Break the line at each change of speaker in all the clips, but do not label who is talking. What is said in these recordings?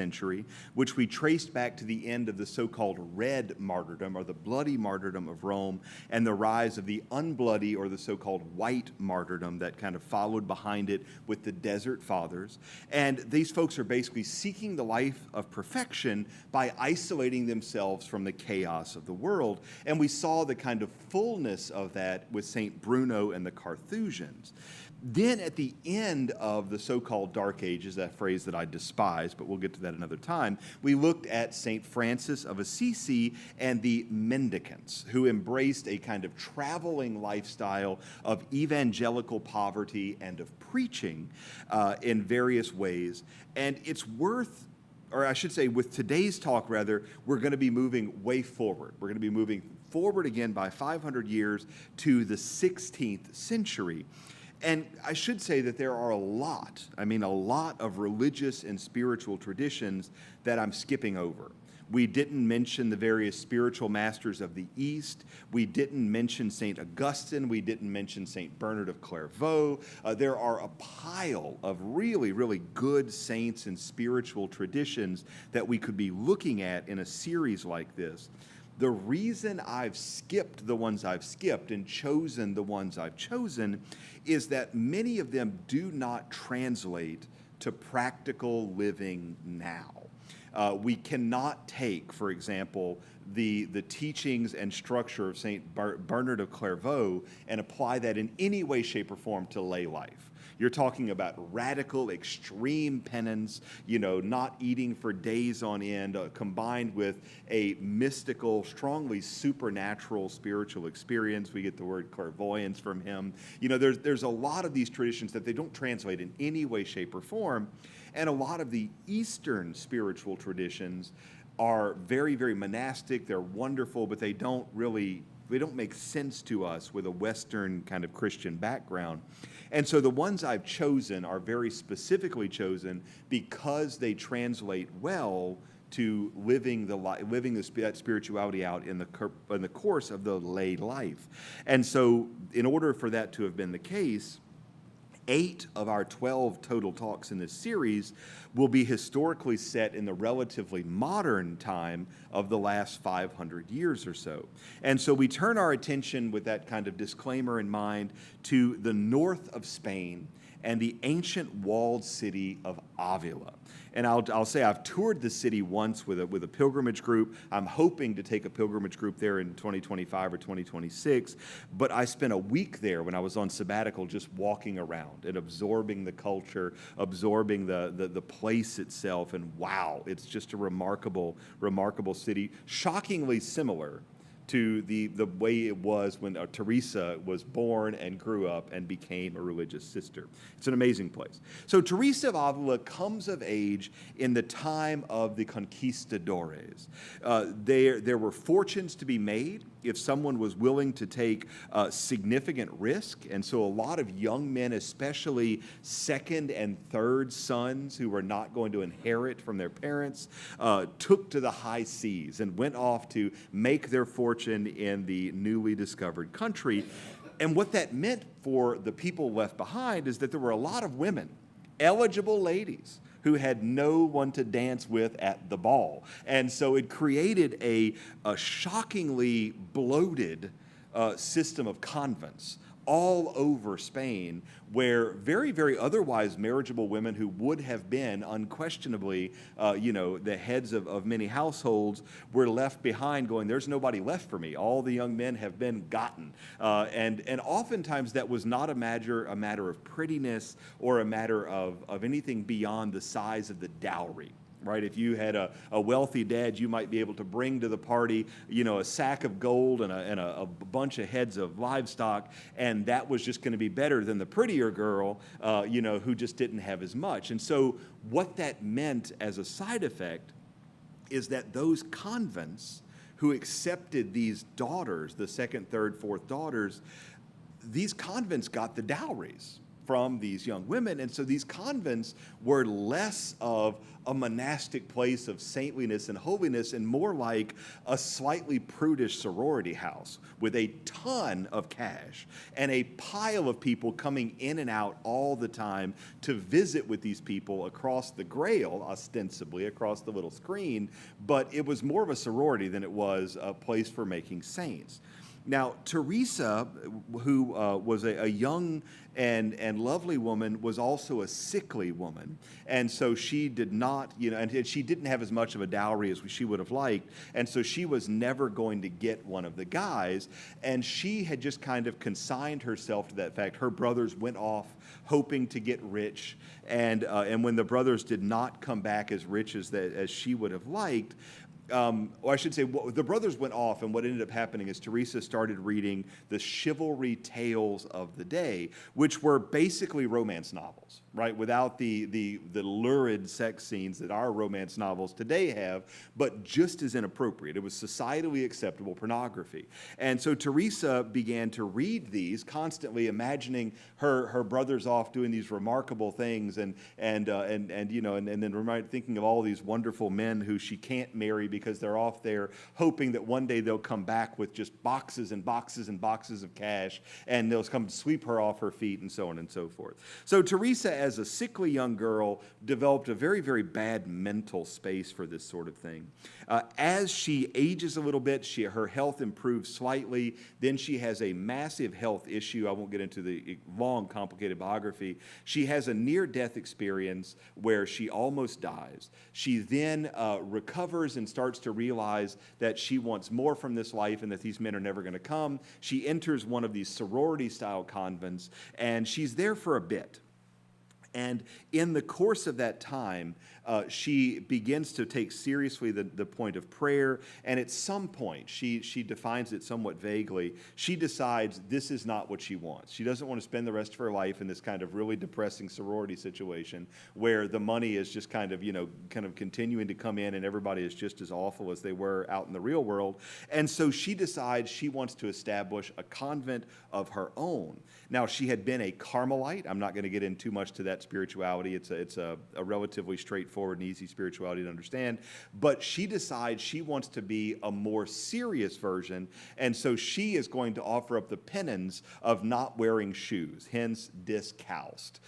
century, which we traced back to the end of the so-called red martyrdom, or the bloody martyrdom of Rome, and the rise of the unbloody, or the so-called white martyrdom that kind of followed behind it with the Desert Fathers. And these folks are basically seeking the life of perfection by isolating themselves from the chaos of the world. And we saw the kind of fullness of that with St. Bruno and the Carthusians. Then at the end of the so-called Dark Ages, that phrase that I despise, but we'll get to that another time, we looked at St. Francis of Assisi and the mendicants, who embraced a kind of traveling lifestyle of evangelical poverty and of preaching in various ways. And it's worth, or I should say with today's talk rather, we're going to be moving way forward. We're going to be moving forward again by 500 years to the 16th century. And I should say that there are a lot of religious and spiritual traditions that I'm skipping over. We didn't mention the various spiritual masters of the East. We didn't mention St. Augustine. We didn't mention St. Bernard of Clairvaux. There are a pile of really, really good saints and spiritual traditions that we could be looking at in a series like this. The reason I've skipped the ones I've skipped and chosen the ones I've chosen is that many of them do not translate to practical living now. We cannot take, for example, the teachings and structure of St. Bernard of Clairvaux and apply that in any way, shape, or form to lay life. You're talking about radical, extreme penance, not eating for days on end, combined with a mystical, strongly supernatural spiritual experience. We get the word clairvoyance from him. There's a lot of these traditions that they don't translate in any way, shape, or form. And a lot of the Eastern spiritual traditions are very, very monastic. They're wonderful, but they don't make sense to us with a Western kind of Christian background. And so the ones I've chosen are very specifically chosen because they translate well to living that spirituality out in the course of the lay life. And so in order for that to have been the case, 8 of our 12 total talks in this series will be historically set in the relatively modern time of the last 500 years or so. And so we turn our attention with that kind of disclaimer in mind to the north of Spain and the ancient walled city of Avila. And I'll say I've toured the city once with a pilgrimage group. I'm hoping to take a pilgrimage group there in 2025 or 2026. But I spent a week there when I was on sabbatical just walking around and absorbing the culture, absorbing the place itself. And wow, it's just a remarkable, remarkable city, shockingly similar to the way it was when Teresa was born and grew up and became a religious sister. It's an amazing place. So Teresa of Avila comes of age in the time of the conquistadores. There were fortunes to be made if someone was willing to take significant risk. And so a lot of young men, especially second and third sons who were not going to inherit from their parents, took to the high seas and went off to make their fortune in the newly discovered country. And what that meant for the people left behind is that there were a lot of women, eligible ladies, who had no one to dance with at the ball. And so it created a shockingly bloated system of convents all over Spain, where very, very otherwise marriageable women who would have been unquestionably, the heads of many households were left behind going, there's nobody left for me. All the young men have been gotten. And oftentimes that was not a matter of prettiness or a matter of anything beyond the size of the dowry. Right? If you had a wealthy dad, you might be able to bring to the party, a sack of gold and a bunch of heads of livestock, and that was just going to be better than the prettier girl, who just didn't have as much. And so what that meant as a side effect is that those convents who accepted these daughters, the second, third, fourth daughters, these convents got the dowries from these young women. And so these convents were less of a monastic place of saintliness and holiness and more like a slightly prudish sorority house with a ton of cash and a pile of people coming in and out all the time to visit with these people across the Grail, ostensibly across the little screen, but it was more of a sorority than it was a place for making saints. Now, Teresa, who was a young and lovely woman, was also a sickly woman. And so she did not, and she didn't have as much of a dowry as she would have liked. And so she was never going to get one of the guys. And she had just kind of consigned herself to that fact. Her brothers went off hoping to get rich. And when the brothers did not come back as rich as she would have liked, or I should say, the brothers went off, and what ended up happening is Teresa started reading the chivalry tales of the day, which were basically romance novels, right? Without the lurid sex scenes that our romance novels today have, but just as inappropriate. It was societally acceptable pornography. And so Teresa began to read these, constantly imagining her brothers off doing these remarkable things, and then thinking of all these wonderful men who she can't marry because they're off there hoping that one day they'll come back with just boxes and boxes and boxes of cash, and they'll come sweep her off her feet, and so on and so forth. So Teresa, as a sickly young girl, developed a very, very bad mental space for this sort of thing. As she ages a little bit, her health improves slightly. Then she has a massive health issue. I won't get into the long, complicated biography. She has a near-death experience where she almost dies. She then recovers and starts to realize that she wants more from this life and that these men are never going to come. She enters one of these sorority-style convents, and she's there for a bit. And in the course of that time, she begins to take seriously the point of prayer. And at some point, she defines it somewhat vaguely. She decides this is not what she wants. She doesn't want to spend the rest of her life in this kind of really depressing sorority situation where the money is just kind of continuing to come in and everybody is just as awful as they were out in the real world. And so she decides she wants to establish a convent of her own. Now, she had been a Carmelite. I'm not going to get into too much to that spirituality. It's a relatively straightforward and easy spirituality to understand. But she decides she wants to be a more serious version, and so she is going to offer up the penance of not wearing shoes, hence Discalced.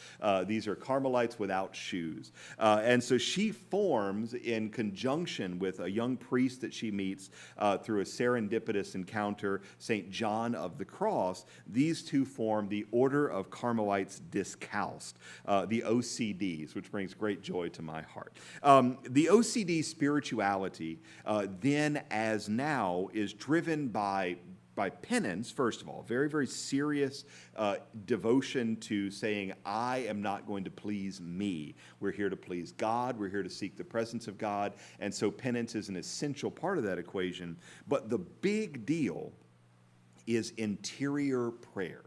These are Carmelites without shoes. And so she forms, in conjunction with a young priest that she meets through a serendipitous encounter, St. John of the Cross. These two form the Order of Carmelites Discalced, the OCDs, which brings great joy to my heart. The OCD spirituality, then as now, is driven by penance, first of all, very, very serious devotion to saying, I am not going to please me. We're here to please God. We're here to seek the presence of God. And so penance is an essential part of that equation. But the big deal is interior prayer.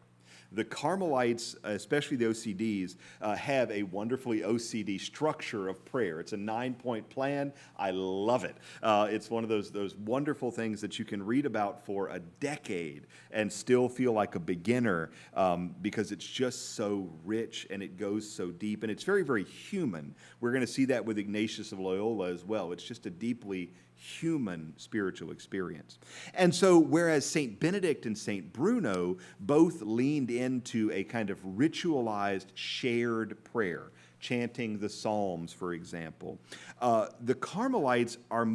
The Carmelites, especially the OCDs, have a wonderfully OCD structure of prayer. It's a 9-point plan. I love it. It's one of those wonderful things that you can read about for a decade and still feel like a beginner because it's just so rich and it goes so deep. And it's very, very human. We're going to see that with Ignatius of Loyola as well. It's just a deeply human spiritual experience. And so whereas St. Benedict and St. Bruno both leaned into a kind of ritualized shared prayer, chanting the Psalms, for example, the Carmelites are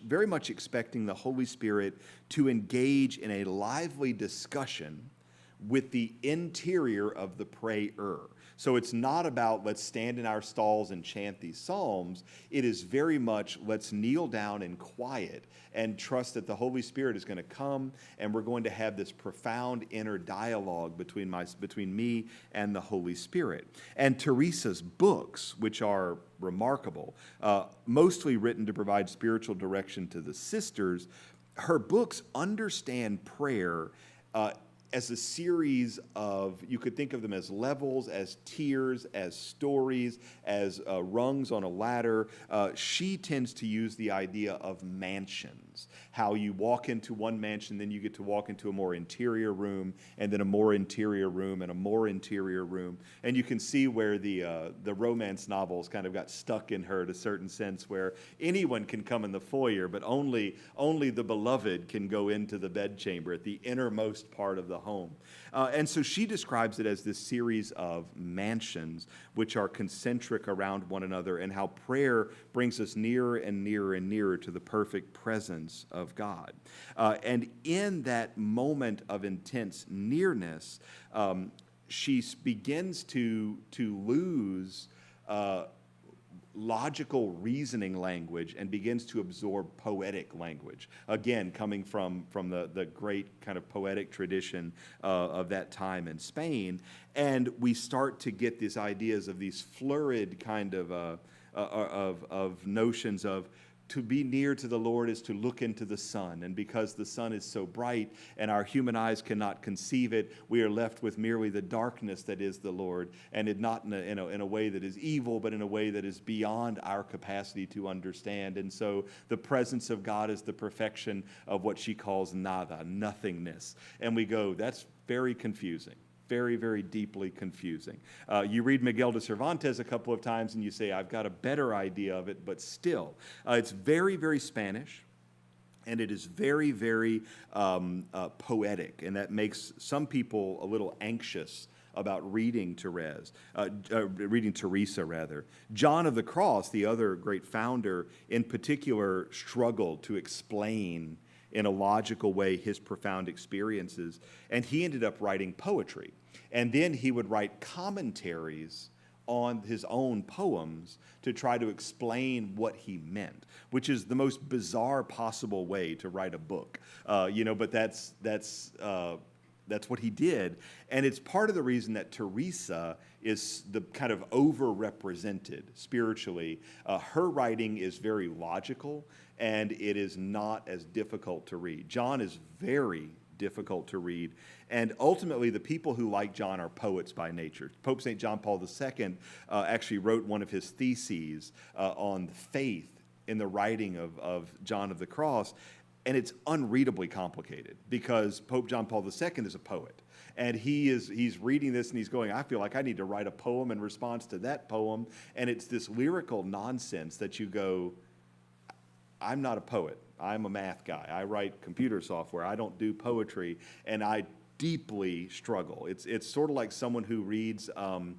very much expecting the Holy Spirit to engage in a lively discussion with the interior of the prayer. So it's not about let's stand in our stalls and chant these psalms. It is very much let's kneel down in quiet and trust that the Holy Spirit is going to come and we're going to have this profound inner dialogue between me and the Holy Spirit. And Teresa's books, which are remarkable, mostly written to provide spiritual direction to the sisters, her books understand prayer as a series of, you could think of them as levels, as tiers, as stories, as rungs on a ladder. She tends to use the idea of mansions, how you walk into one mansion, then you get to walk into a more interior room, and then a more interior room, and a more interior room. And you can see where the romance novels kind of got stuck in her to a certain sense, where anyone can come in the foyer, but only the beloved can go into the bedchamber at the innermost part of the home. And so she describes it as this series of mansions which are concentric around one another, and how prayer brings us nearer and nearer and nearer to the perfect presence of God. And in that moment of intense nearness, she begins to lose logical reasoning language and begins to absorb poetic language. Again, coming from the great kind of poetic tradition of that time in Spain. And we start to get these ideas of these florid kind of notions of, to be near to the Lord is to look into the sun. And because the sun is so bright and our human eyes cannot conceive it, we are left with merely the darkness that is the Lord, and it not in a way that is evil, but in a way that is beyond our capacity to understand. And so the presence of God is the perfection of what she calls nada, nothingness. And we go, that's very confusing. Very, very deeply confusing. You read Miguel de Cervantes a couple of times and you say, I've got a better idea of it, but still. It's very, very Spanish, and it is very, very poetic, and that makes some people a little anxious about reading Teresa, rather. John of the Cross, the other great founder, in particular, struggled to explain in a logical way his profound experiences, and he ended up writing poetry. And then he would write commentaries on his own poems to try to explain what he meant, which is the most bizarre possible way to write a book. But that's what he did. And it's part of the reason that Teresa is the kind of overrepresented spiritually. Her writing is very logical, and it is not as difficult to read. John is very difficult to read. And ultimately, the people who like John are poets by nature. Pope St. John Paul II actually wrote one of his theses on faith in the writing of John of the Cross. And it's unreadably complicated because Pope John Paul II is a poet. And he's reading this and he's going, I feel like I need to write a poem in response to that poem. And it's this lyrical nonsense that you go, I'm not a poet. I'm a math guy. I write computer software. I don't do poetry. And I deeply struggle. It's sort of like someone who reads, the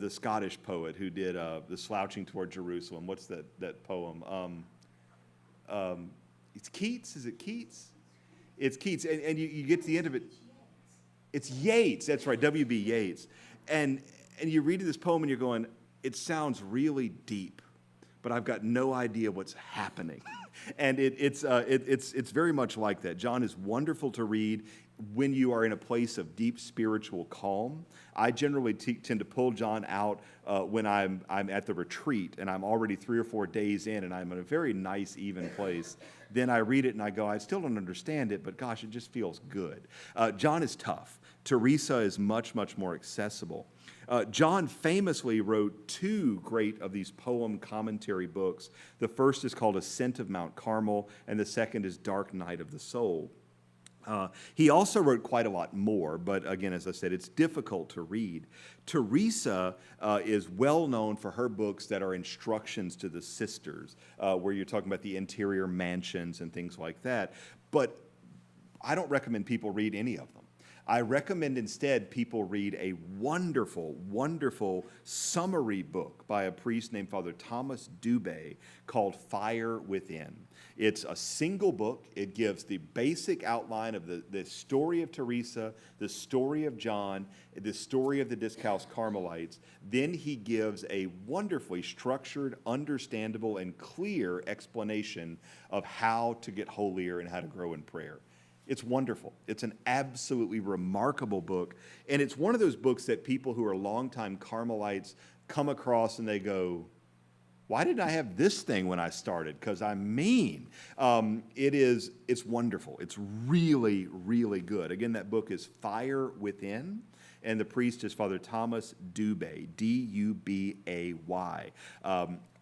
Scottish poet who did the Slouching Toward Jerusalem. What's that poem? It's Keats. Is it Keats? It's Keats. And you get to the end of it. It's Yeats. That's right, W.B. Yeats. And you're reading this poem and you're going, it sounds really deep, but I've got no idea what's happening. And it's very much like that. John is wonderful to read when you are in a place of deep spiritual calm. I generally tend to pull John out when I'm at the retreat and I'm already 3 or 4 days in and I'm in a very nice, even place. Then I read it and I go, I still don't understand it, but gosh, it just feels good. John is tough. Teresa is much, much more accessible. John famously wrote 2 great of these poem commentary books. The first is called Ascent of Mount Carmel, and the second is Dark Night of the Soul. He also wrote quite a lot more, but again, as I said, it's difficult to read. Teresa is well known for her books that are instructions to the sisters, where you're talking about the interior mansions and things like that. But I don't recommend people read any of them. I recommend instead people read a wonderful, wonderful summary book by a priest named Father Thomas Dubé called Fire Within. It's a single book. It gives the basic outline of the story of Teresa, the story of John, the story of the Discalced Carmelites. Then he gives a wonderfully structured, understandable, and clear explanation of how to get holier and how to grow in prayer. It's wonderful. It's an absolutely remarkable book. And it's one of those books that people who are longtime Carmelites come across and they go, Why didn't I have this thing when I started? Because I'm mean. It's wonderful. It's really, really good. Again, that book is Fire Within, and the priest is Father Thomas Dubay, D-U-B-A-Y.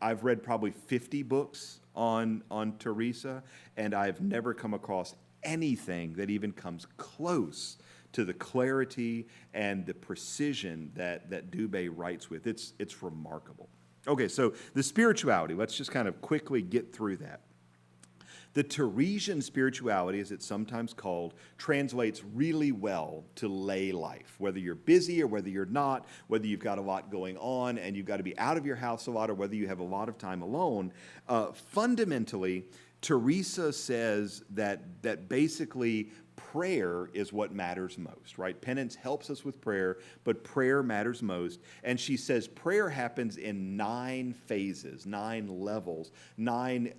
I've read probably 50 books on Teresa, and I've never come across anything that even comes close to the clarity and the precision that Dubay writes with. It's remarkable. Okay, so the spirituality, let's just kind of quickly get through that. The Teresian spirituality, as it's sometimes called, translates really well to lay life. Whether you're busy or whether you're not, whether you've got a lot going on and you've got to be out of your house a lot, or whether you have a lot of time alone, fundamentally, Teresa says that basically prayer is what matters most, right? Penance helps us with prayer, but prayer matters most. And she says prayer happens in 9 phases, 9 levels, 9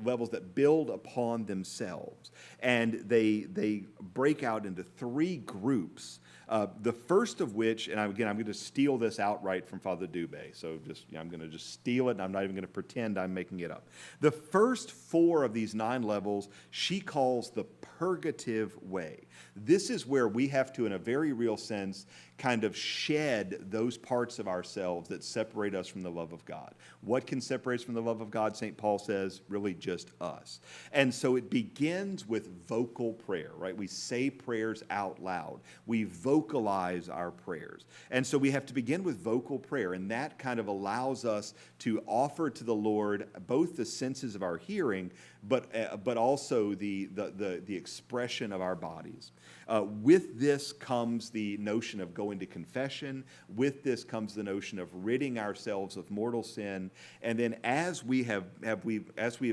levels that build upon themselves. And they break out into 3 groups. The first of which, and I'm going to steal this outright from Father Dubay, so I'm going to just steal it, and I'm not even going to pretend I'm making it up. The first 4 of these 9 levels she calls the purgative way. This is where we have to, in a very real sense, kind of shed those parts of ourselves that separate us from the love of God. What can separate us from the love of God, St. Paul says? Really just us. And so it begins with vocal prayer, right? We say prayers out loud. We vocalize our prayers. And so we have to begin with vocal prayer, and that kind of allows us to offer to the Lord both the senses of our hearing, but also the expression of our bodies. With this comes the notion of going to confession. With this comes the notion of ridding ourselves of mortal sin. And then as we have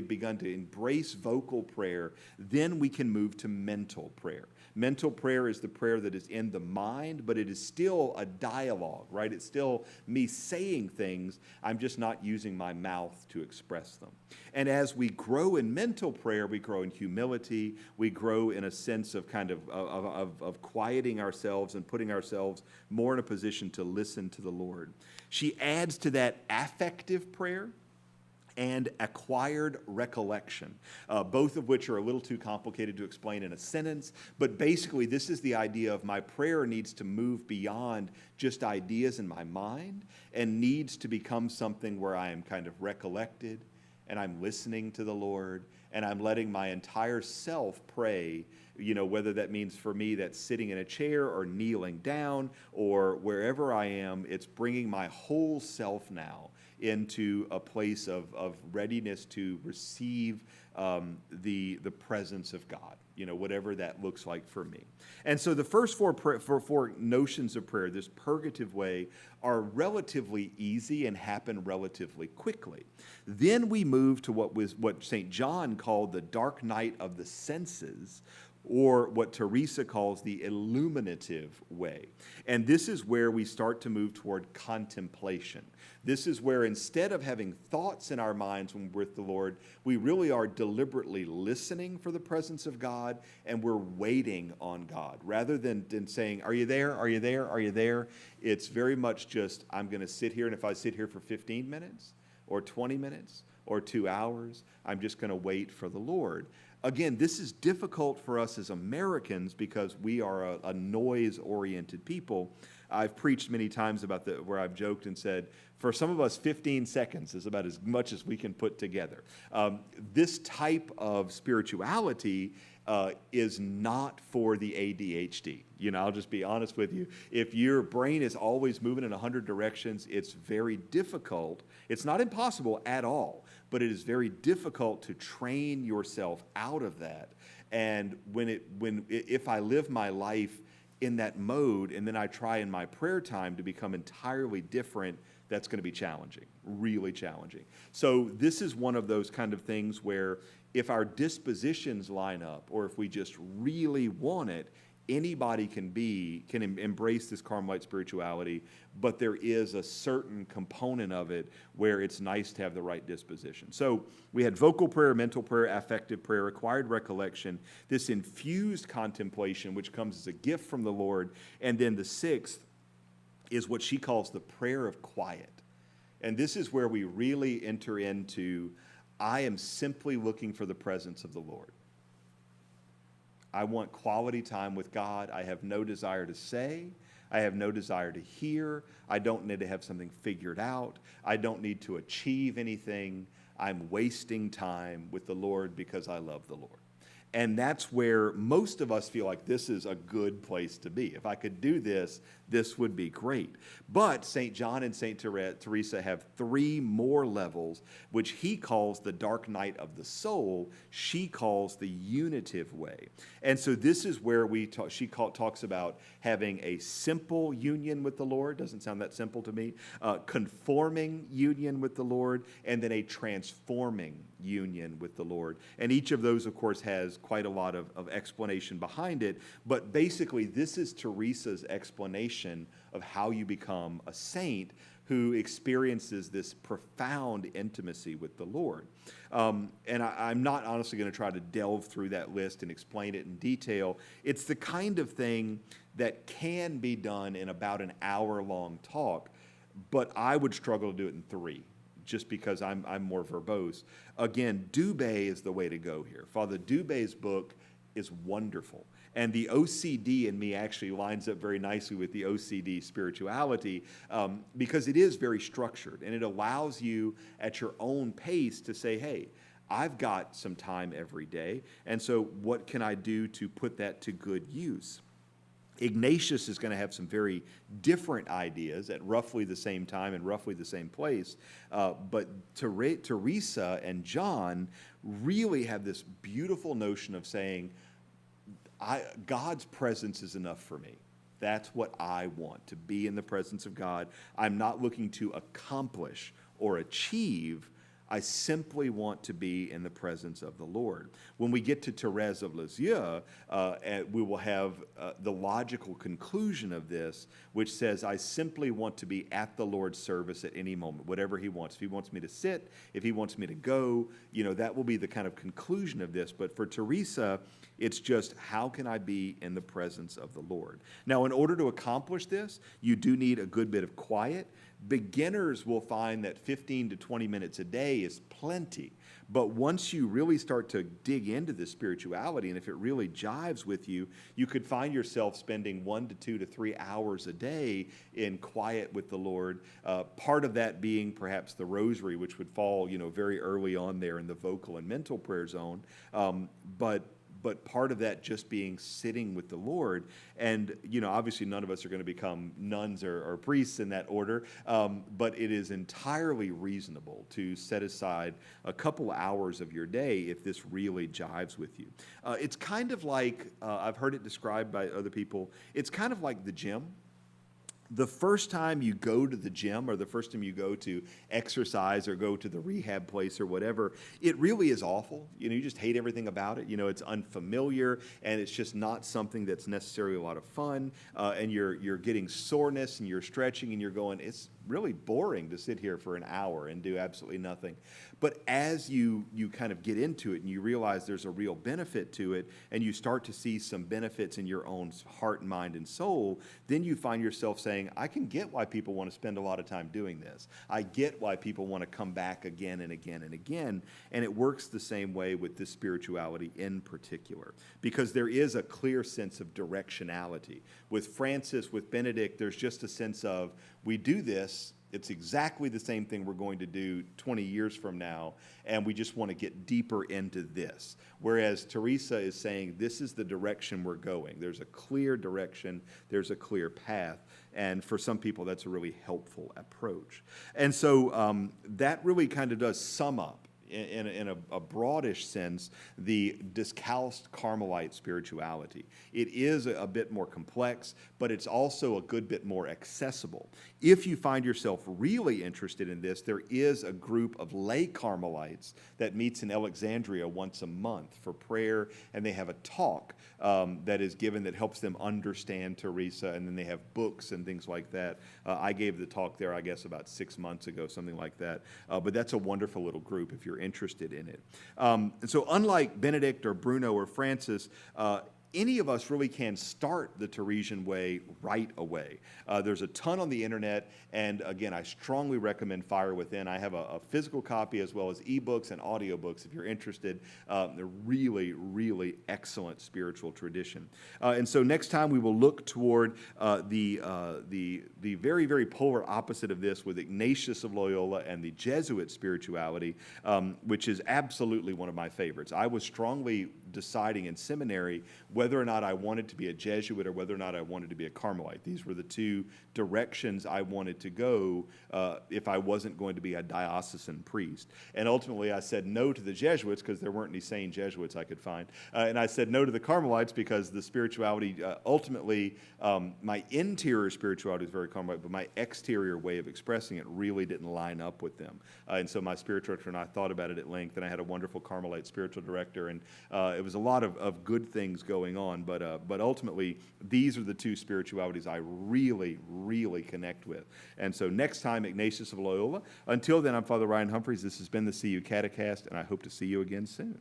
begun to embrace vocal prayer, then we can move to mental prayer. Mental prayer is the prayer that is in the mind, but it is still a dialogue, right? It's still me saying things. I'm just not using my mouth to express them. And as we grow in mental prayer, we grow in humility. We grow in a sense of kind of quieting ourselves and putting ourselves more in a position to listen to the Lord. She adds to that affective prayer and acquired recollection, both of which are a little too complicated to explain in a sentence. But basically, this is the idea of my prayer needs to move beyond just ideas in my mind and needs to become something where I am kind of recollected and I'm listening to the Lord and I'm letting my entire self pray, whether that means for me that's sitting in a chair or kneeling down or wherever I am, it's bringing my whole self now into a place of readiness to receive the presence of God, whatever that looks like for me. And so the first four notions of prayer, this purgative way, are relatively easy and happen relatively quickly. Then we move to what St. John called the dark night of the senses, or what Teresa calls the illuminative way. And this is where we start to move toward contemplation. This is where instead of having thoughts in our minds when we're with the Lord, we really are deliberately listening for the presence of God, and we're waiting on God. Rather than saying, are you there, are you there, are you there? It's very much just, I'm going to sit here, and if I sit here for 15 minutes or 20 minutes or 2 hours, I'm just going to wait for the Lord. Again, this is difficult for us as Americans because we are a noise-oriented people. I've preached many times about where I've joked and said, for some of us, 15 seconds is about as much as we can put together. This type of spirituality is not for the ADHD. I'll just be honest with you. If your brain is always moving in 100 directions, it's very difficult. It's not impossible at all, but it is very difficult to train yourself out of that. And if I live my life in that mode and then I try in my prayer time to become entirely different, that's going to be challenging, really challenging. So this is one of those kind of things where if our dispositions line up, or if we just really want it, anybody can embrace this Carmelite spirituality, but there is a certain component of it where it's nice to have the right disposition. So we had vocal prayer, mental prayer, affective prayer, acquired recollection, this infused contemplation, which comes as a gift from the Lord, and then the 6th is what she calls the prayer of quiet. And this is where we really enter into, I am simply looking for the presence of the Lord. I want quality time with God. I have no desire to say. I have no desire to hear. I don't need to have something figured out. I don't need to achieve anything. I'm wasting time with the Lord because I love the Lord. And that's where most of us feel like this is a good place to be. If I could do this, this would be great. But St. John and St. Teresa have 3 more levels, which he calls the dark night of the soul. She calls the unitive way. And so this is where she talks about having a simple union with the Lord. Doesn't sound that simple to me. Conforming union with the Lord, and then a transforming union with the Lord. And each of those, of course, has quite a lot of explanation behind it. But basically, this is Teresa's explanation of how you become a saint who experiences this profound intimacy with the Lord. And I'm not honestly going to try to delve through that list and explain it in detail. It's the kind of thing that can be done in about an hour-long talk, but I would struggle to do it in 3. Just because I'm more verbose. Again, Dubé is the way to go here. Father Dubé's book is wonderful. And the OCD in me actually lines up very nicely with the OCD spirituality because it is very structured, and it allows you at your own pace to say, hey, I've got some time every day, and so what can I do to put that to good use? Ignatius is going to have some very different ideas at roughly the same time and roughly the same place, but Teresa and John really have this beautiful notion of saying, God's presence is enough for me. That's what I want, to be in the presence of God. I'm not looking to accomplish or achieve. I simply want to be in the presence of the Lord. When we get to Thérèse of Lisieux, we will have the logical conclusion of this, which says, I simply want to be at the Lord's service at any moment, whatever he wants. If he wants me to sit, if he wants me to go, that will be the kind of conclusion of this. But for Teresa, it's just, how can I be in the presence of the Lord? Now, in order to accomplish this, you do need a good bit of quiet. Beginners will find that 15 to 20 minutes a day is plenty. But once you really start to dig into this spirituality, and if it really jives with you, you could find yourself spending 1 to 2 to 3 hours a day in quiet with the Lord. Part of that being perhaps the rosary, which would fall, very early on there in the vocal and mental prayer zone. But part of that just being sitting with the Lord. And, obviously none of us are going to become nuns or priests in that order, but it is entirely reasonable to set aside a couple hours of your day if this really jives with you. It's kind of like, I've heard it described by other people, it's kind of like the gym. The first time you go to the gym or the first time you go to exercise or go to the rehab place or whatever, it really is awful. You just hate everything about it. It's unfamiliar, and it's just not something that's necessarily a lot of fun. And you're getting soreness, and you're stretching, and you're going, it's really boring to sit here for an hour and do absolutely nothing. But as you kind of get into it and you realize there's a real benefit to it, and you start to see some benefits in your own heart and mind and soul, then you find yourself saying, I can get why people want to spend a lot of time doing this. I get why people want to come back again and again and again. And it works the same way with this spirituality in particular, because there is a clear sense of directionality. With Francis, with Benedict, there's just a sense of, we do this, it's exactly the same thing we're going to do 20 years from now, and we just want to get deeper into this. Whereas Teresa is saying, this is the direction we're going. There's a clear direction, there's a clear path, and for some people that's a really helpful approach. And so that really kind of does sum up, in a broadish sense, the Discalced Carmelite spirituality. It is a bit more complex, but it's also a good bit more accessible. If you find yourself really interested in this, there is a group of lay Carmelites that meets in Alexandria once a month for prayer, and they have a talk that is given that helps them understand Teresa, and then they have books and things like that. I gave the talk there, I guess, about 6 months ago, something like that. But that's a wonderful little group if you're interested in it. And so unlike Benedict or Bruno or Francis, any of us really can start the Teresian way right away. There's a ton on the internet, and again, I strongly recommend Fire Within. I have a physical copy as well as ebooks and audiobooks if you're interested. They're really, really excellent spiritual tradition. And so next time we will look toward the very, very polar opposite of this with Ignatius of Loyola and the Jesuit spirituality, which is absolutely one of my favorites. I was strongly deciding in seminary whether or not I wanted to be a Jesuit or whether or not I wanted to be a Carmelite. These were the two directions I wanted to go if I wasn't going to be a diocesan priest. And ultimately I said no to the Jesuits because there weren't any sane Jesuits I could find. And I said no to the Carmelites because the spirituality, ultimately, my interior spirituality is very Carmelite, but my exterior way of expressing it really didn't line up with them. And so my spiritual director and I thought about it at length, and I had a wonderful Carmelite spiritual director, and it was a lot of good things going on, but ultimately, these are the two spiritualities I really, really connect with. And so next time, Ignatius of Loyola. Until then, I'm Father Ryan Humphries. This has been the CU Catecast, and I hope to see you again soon.